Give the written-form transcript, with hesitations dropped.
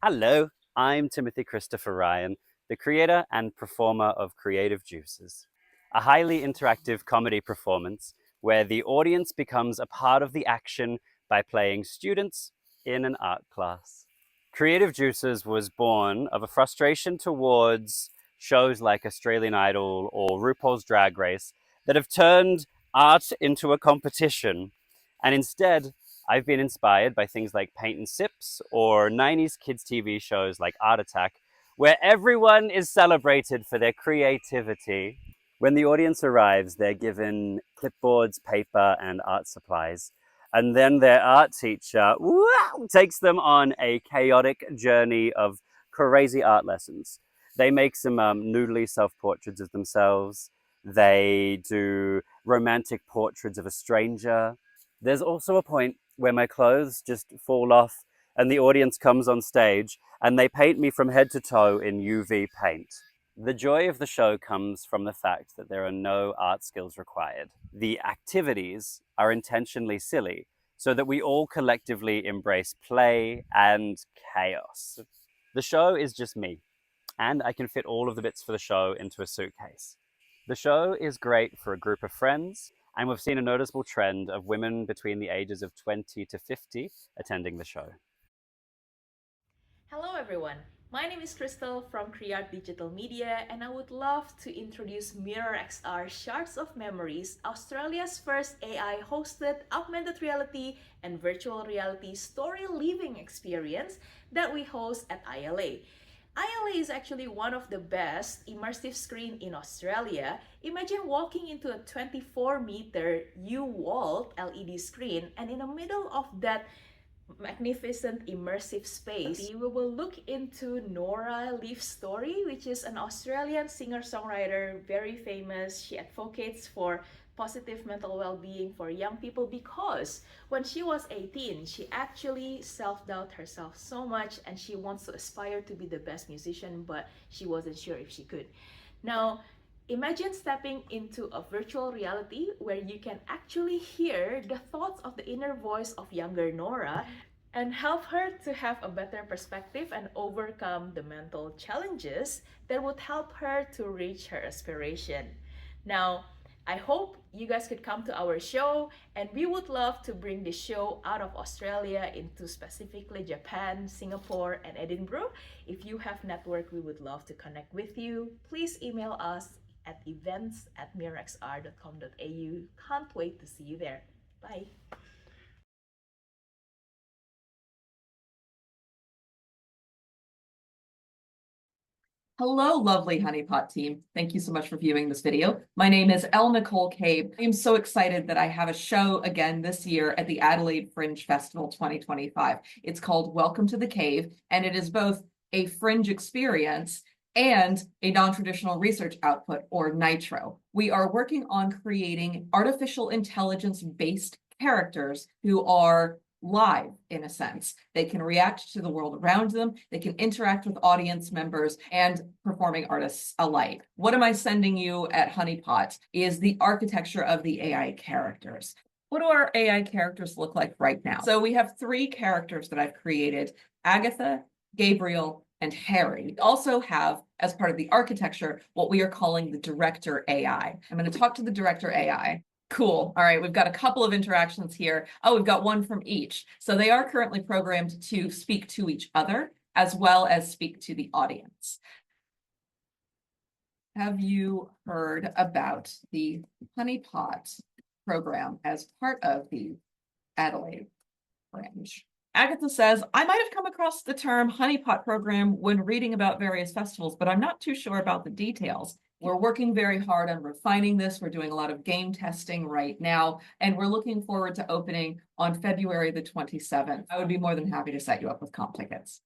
Hello, I'm Timothy Christopher Ryan, the creator and performer of Creative Juices, a highly interactive comedy performance where the audience becomes a part of the action by playing students in an art class. Creative Juices was born of a frustration towards shows like Australian Idol or RuPaul's Drag Race that have turned art into a competition. And instead, I've been inspired by things like Paint and Sips or 90s kids TV shows like Art Attack, where everyone is celebrated for their creativity. When the audience arrives, they're given clipboards, paper, and art supplies. And then their art teacher takes them on a chaotic journey of crazy art lessons. They make some noodly self-portraits of themselves. They do romantic portraits of a stranger. There's also a point where my clothes just fall off and the audience comes on stage and they paint me from head to toe in UV paint. The joy of the show comes from the fact that there are no art skills required. The activities are intentionally silly so that we all collectively embrace play and chaos. The show is just me, and I can fit all of the bits for the show into a suitcase. The show is great for a group of friends, and we've seen a noticeable trend of women between the ages of 20 to 50 attending the show. Hello everyone, my name is Crystal from Create Digital Media and I would love to introduce Mirror XR Shards of Memories, Australia's first AI hosted augmented reality and virtual reality story living experience that we host at ILA. ILA is actually one of the best immersive screen in Australia. Imagine walking into a 24-meter U-Wall LED screen and in the middle of that magnificent immersive space, we will look into Nora Leaf's story, which is an Australian singer-songwriter, very famous. She advocates for positive mental well-being for young people because when she was 18, she actually self-doubt herself so much and she wants to aspire to be the best musician, but she wasn't sure if she could. Now, imagine stepping into a virtual reality where you can actually hear the thoughts of the inner voice of younger Nora and help her to have a better perspective and overcome the mental challenges that would help her to reach her aspiration. Now, I hope you guys could come to our show, and we would love to bring the show out of Australia into specifically Japan, Singapore, and Edinburgh. If you have network, we would love to connect with you. Please email us at events@mirrorxr.com.au. Can't wait to see you there. Bye. Hello, lovely Honeypot team. Thank you so much for viewing this video. My name is Elle Nicole Cabe. I'm so excited that I have a show again this year at the Adelaide Fringe Festival 2025. It's called Welcome to the Cave, and it is both a fringe experience and a non-traditional research output, or NITRO. We are working on creating artificial intelligence-based characters who are live, in a sense. They can react to the world around them, they can interact with audience members and performing artists alike. What am I sending you at Honeypot is the architecture of the AI characters. What do our AI characters look like right now? So we have three characters that I've created: Agatha, Gabriel, and Harry. We also have, as part of the architecture, what we are calling the Director AI. I'm going to talk to the Director AI. Cool. All right, we've got a couple of interactions here. Oh, we've got one from each. So they are currently programmed to speak to each other as well as speak to the audience. Have you heard about the Honeypot program as part of the Adelaide Fringe? Agatha says, I might have come across the term Honeypot program when reading about various festivals, but I'm not too sure about the details. We're working very hard on refining this. We're doing a lot of game testing right now, and we're looking forward to opening on February the 27th. I would be more than happy to set you up with comp tickets.